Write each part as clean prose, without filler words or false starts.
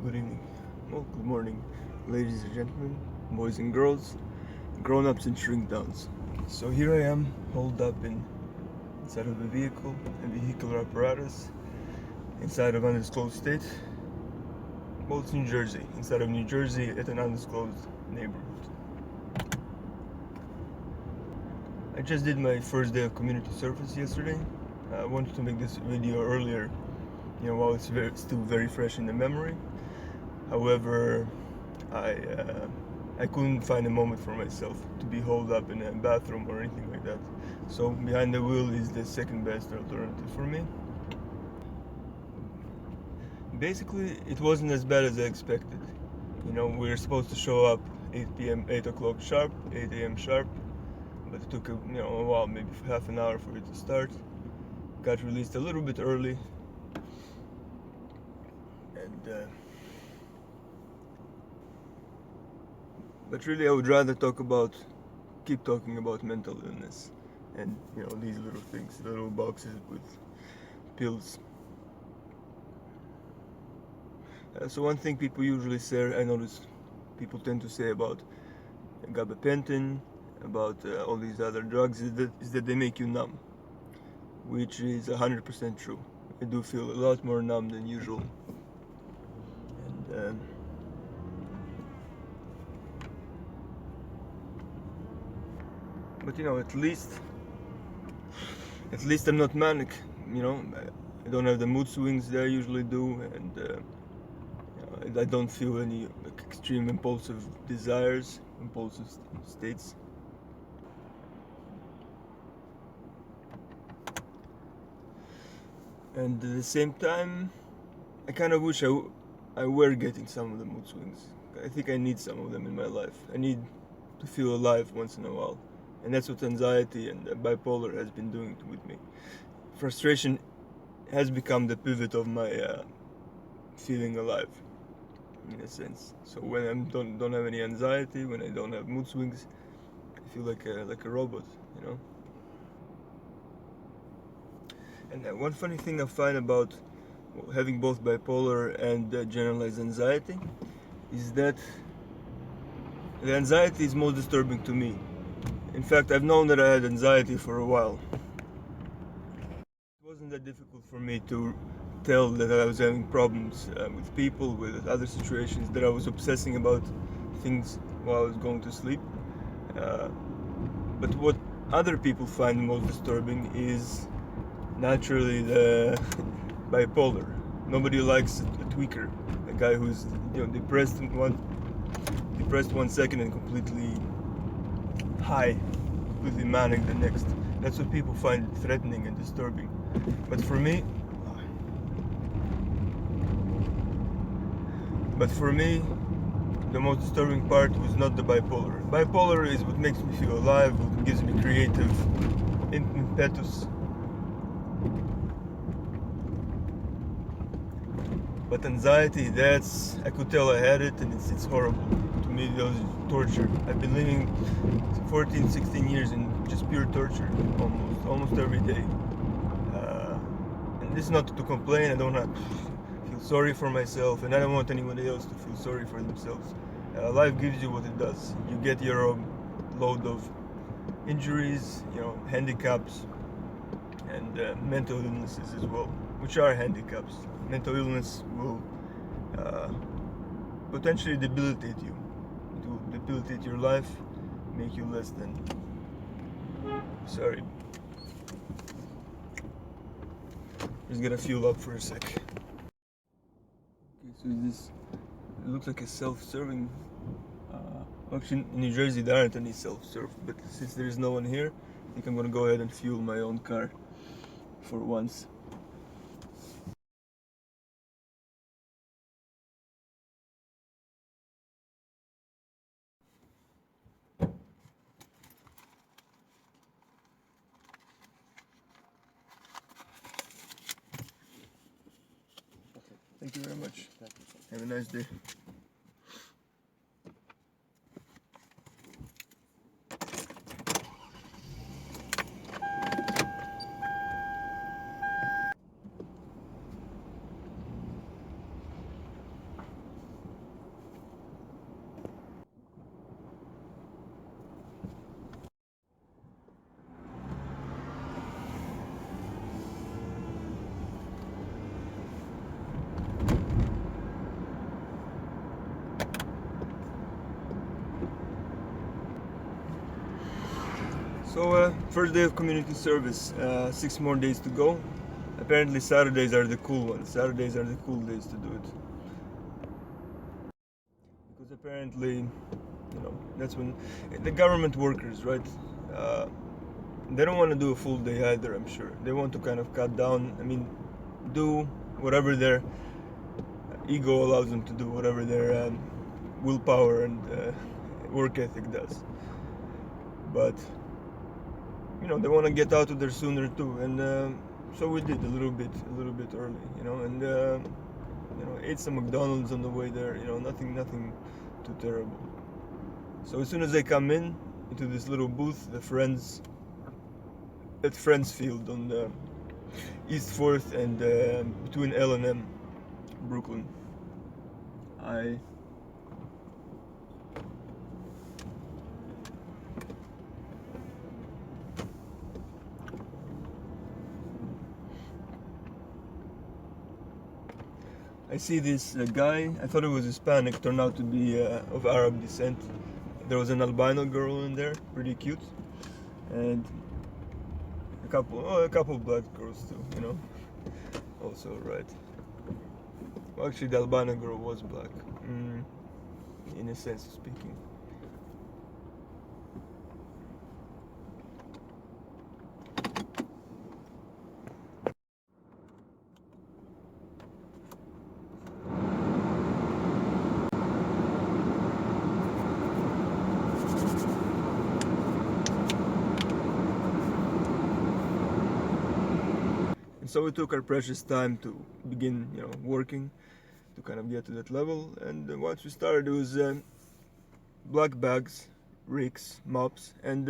good evening, well, good morning, ladies and gentlemen, boys and girls, grown-ups and shrink-downs. So here I am, holed up inside of a vehicle, a vehicular apparatus, inside of undisclosed state. Well, it's New Jersey, inside of New Jersey at an undisclosed neighborhood. I just did my first day of community service yesterday. I wanted to make this video earlier, while it's still very fresh in the memory. However, I couldn't find a moment for myself to be holed up in a bathroom or anything like that. So behind the wheel is the second best alternative for me. Basically, it wasn't as bad as I expected. We were supposed to show up 8 o'clock sharp, 8 a.m. sharp, but it took a while, maybe half an hour for it to start. Got released a little bit early, and but really I would rather keep talking about mental illness and these little things, little boxes with pills. So one thing people usually say, I notice people tend to say about Gabapentin, about all these other drugs, is that they make you numb, which is 100% true. I do feel a lot more numb than usual, and but at least I'm not manic. I don't have the mood swings that I usually do, and I don't feel any extreme impulsive desires, impulsive states. And at the same time, I kind of wish I were getting some of the mood swings. I think I need some of them in my life. I need to feel alive once in a while. And that's what anxiety and bipolar has been doing with me. Frustration has become the pivot of my feeling alive, in a sense. So when I don't have any anxiety, when I don't have mood swings, I feel like a robot, And one funny thing I find about having both bipolar and generalized anxiety is that the anxiety is most disturbing to me. In fact, I've known that I had anxiety for a while. It wasn't that difficult for me to tell that I was having problems with people, with other situations, that I was obsessing about things while I was going to sleep. But what other people find most disturbing is naturally the bipolar. Nobody likes a tweaker, a guy who's depressed 1 second and completely high, completely manic the next. That's what people find threatening and disturbing. But for me, the most disturbing part was not the bipolar. Bipolar is what makes me feel alive, what gives me creative impetus. But anxiety, I could tell I had it, and it's horrible. To me, it was torture. I've been living 14, 16 years in just pure torture, almost every day. And this is not to complain. I don't feel sorry for myself, and I don't want anybody else to feel sorry for themselves. Life gives you what it does. You get your load of injuries, handicaps, and mental illnesses as well, which are handicaps. Mental illness will potentially debilitate you. It will debilitate your life, make you less than. Sorry. Just gonna fuel up for a sec. Okay, so it looks like a self-serving. Actually, in New Jersey there aren't any self-serve, but since there is no one here, I think I'm gonna go ahead and fuel my own car for once. Thank you very much. Have a nice day. So, first day of community service, 6 more days to go. Apparently, Saturdays are the cool ones. Saturdays are the cool days to do it. Because apparently, that's when the government workers, right? Uh, they don't want to do a full day either, I'm sure. They want to kind of cut down, do whatever their ego allows them to do, whatever their willpower and work ethic does. But they want to get out of there sooner too, and so we did a little bit early, and ate some McDonald's on the way there, nothing too terrible. So as soon as they come into this little booth, at Friends Field on the East 4th and between L and M, Brooklyn, I see this guy. I thought it was Hispanic, turned out to be of Arab descent. There was an albino girl in there, pretty cute, and a couple black girls too, also, right. Well, actually, the albino girl was black, in a sense of speaking. And so we took our precious time to begin, working to kind of get to that level. And once we started, it was black bags, rakes, mops, and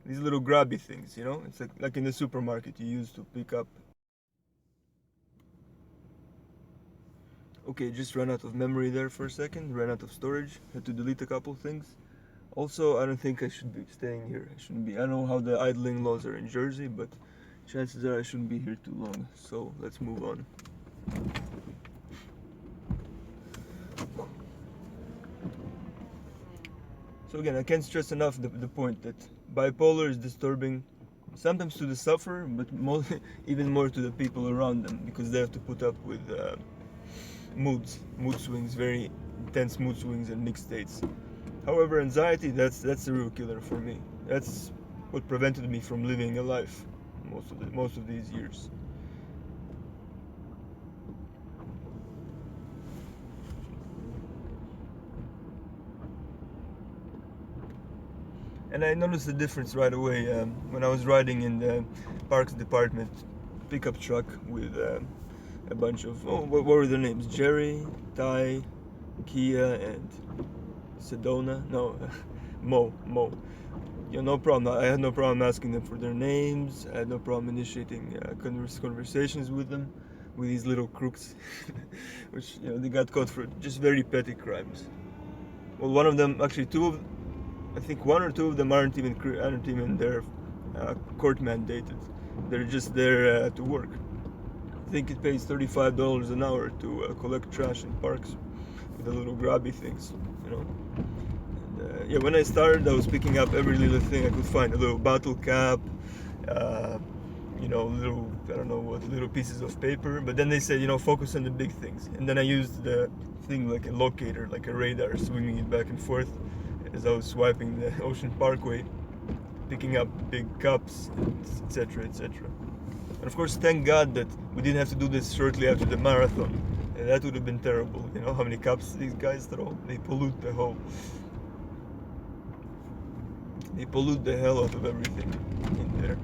these little grabby things. It's like in the supermarket you use to pick up. Okay, just ran out of memory there for a second. Ran out of storage. Had to delete a couple things. Also, I don't think I should be staying here. I shouldn't be. I don't know how the idling laws are in Jersey, but chances are I shouldn't be here too long. So let's move on. So again, I can't stress enough the point that bipolar is disturbing, sometimes to the sufferer, but even more to the people around them, because they have to put up with mood swings, very intense mood swings and mixed states. However, anxiety, that's the real killer for me. That's what prevented me from living a life most of these years. And I noticed the difference right away when I was riding in the parks department pickup truck with a bunch of, what were their names? Jerry, Ty, Kia, and Sedona? No, Mo. No problem. I had no problem asking them for their names. I had no problem initiating conversations with them, with these little crooks, which they got caught for just very petty crimes. Well, one of them, actually, I think one or two of them aren't even there court mandated. They're just there to work. I think it pays $35 an hour to collect trash in parks with the little grabby things, And when I started, I was picking up every little thing I could find. A little bottle cap, little, I don't know what, little pieces of paper. But then they said, focus on the big things. And then I used the thing like a locator, like a radar, swinging it back and forth as I was swiping the Ocean Parkway, picking up big cups, etc., etc. And of course, thank God that we didn't have to do this shortly after the marathon. And that would have been terrible. How many cups these guys throw? They pollute the whole. They pollute the hell out of everything in there.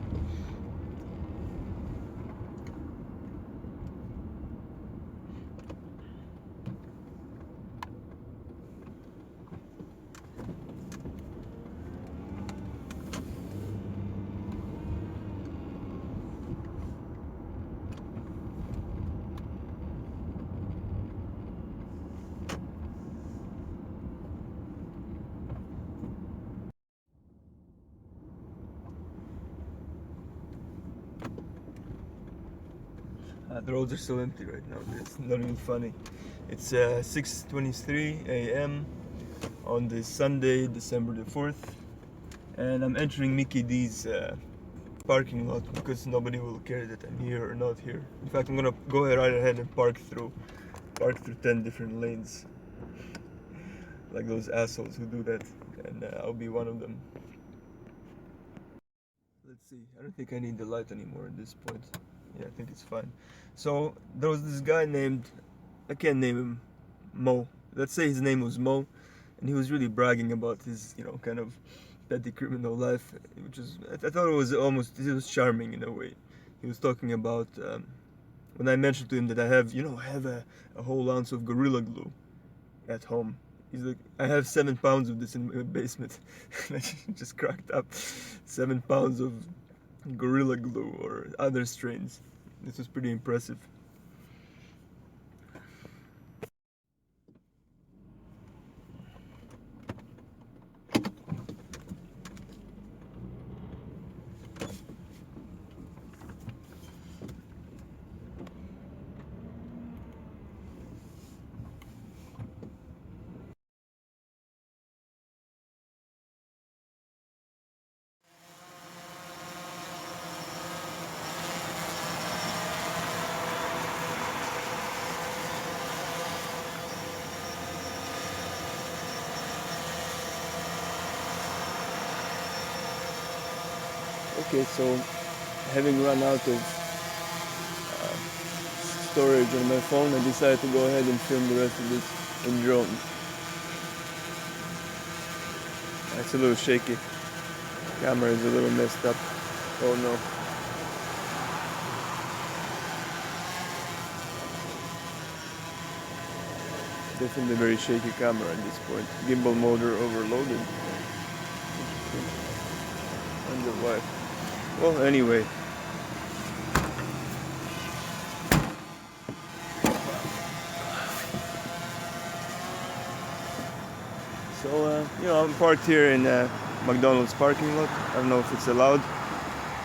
The roads are still empty right now. It's not even funny. It's 6:23 a.m. on this Sunday, December the 4th. and I'm entering Mickey D's parking lot because nobody will care that I'm here or not here. In fact, I'm gonna go right ahead and park through 10 different lanes, like those assholes who do that, and I'll be one of them. Let's see. I don't think I need the light anymore at this point. Yeah, I think it's fine. So there was this guy named, I can't name him, Mo. Let's say his name was Mo, and he was really bragging about his, kind of petty criminal life, which is, I thought it was charming in a way. He was talking about, when I mentioned to him that I have a whole ounce of Gorilla Glue at home. He's like, I have 7 pounds of this in my basement. I just cracked up. 7 pounds of Gorilla Glue or other strains. This was pretty impressive. Okay, so having run out of storage on my phone, I decided to go ahead and film the rest of this in drone. It's a little shaky. Camera is a little messed up. Oh no. Definitely very shaky camera at this point. Gimbal motor overloaded. Wonder why. Well, anyway. So, I'm parked here in McDonald's parking lot. I don't know if it's allowed.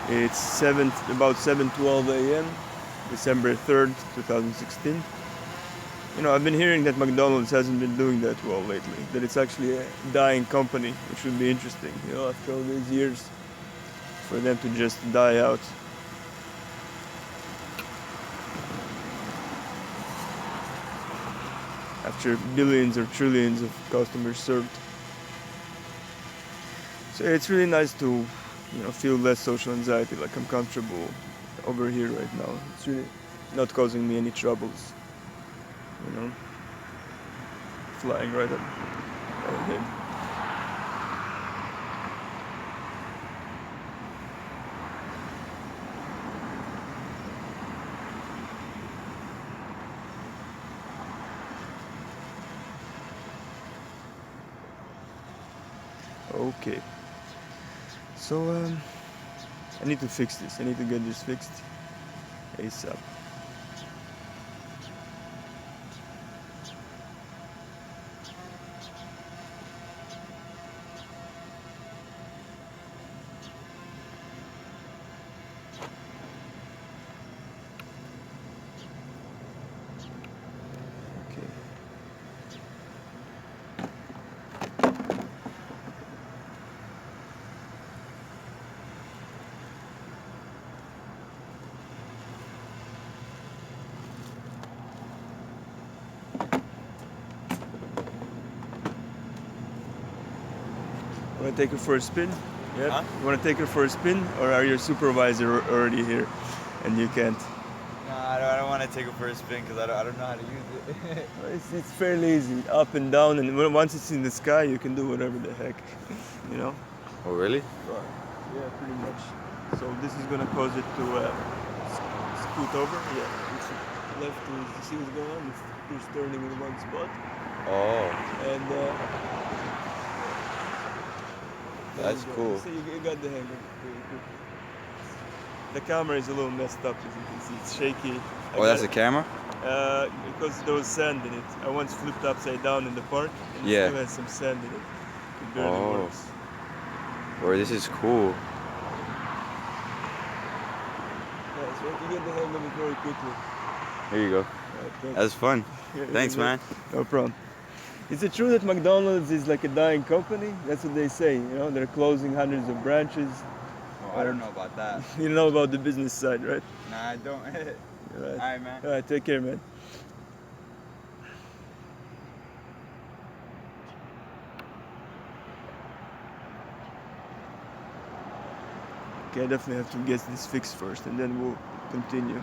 It's about 7:12 a.m. December 3rd, 2016. I've been hearing that McDonald's hasn't been doing that well lately. That it's actually a dying company, which would be interesting. After all these years, for them to just die out. After billions or trillions of customers served. So it's really nice to, feel less social anxiety, like I'm comfortable over here right now. It's really not causing me any troubles. Flying right ahead. Okay. So, I need to fix this. I need to get this fixed ASAP. Want to take her for a spin? Yeah. Huh? You want to take her for a spin, or are your supervisor already here, and you can't? No, I don't want to take it for a spin because I don't know how to use it. It's fairly easy, up and down, and once it's in the sky, you can do whatever the heck, Oh, really? Right. Yeah, pretty much. So this is gonna cause it to scoot over. Yeah. It's left to see what's going on. It's just turning in one spot, Oh, and that's cool. So you got the hang of it pretty quickly. The camera is a little messed up, as you can see. It's shaky. Oh, that's the camera? Because there was sand in it. I once flipped upside down in the park, and Yeah. it still has some sand in it. It barely Oh. works. Boy, this is cool. Yeah, so you get the hang of it very quickly. Here you go. Thanks. That's fun. Yeah, Thanks, yeah. man. No problem. Is it true that McDonald's is like a dying company? That's what they say. You know, they're closing hundreds of branches. Oh, I don't know about that. You don't know about the business side, right? Nah, I don't. All right. Alright, man. All right. Take care, man. Okay, I definitely have to get this fixed first, and then we'll continue.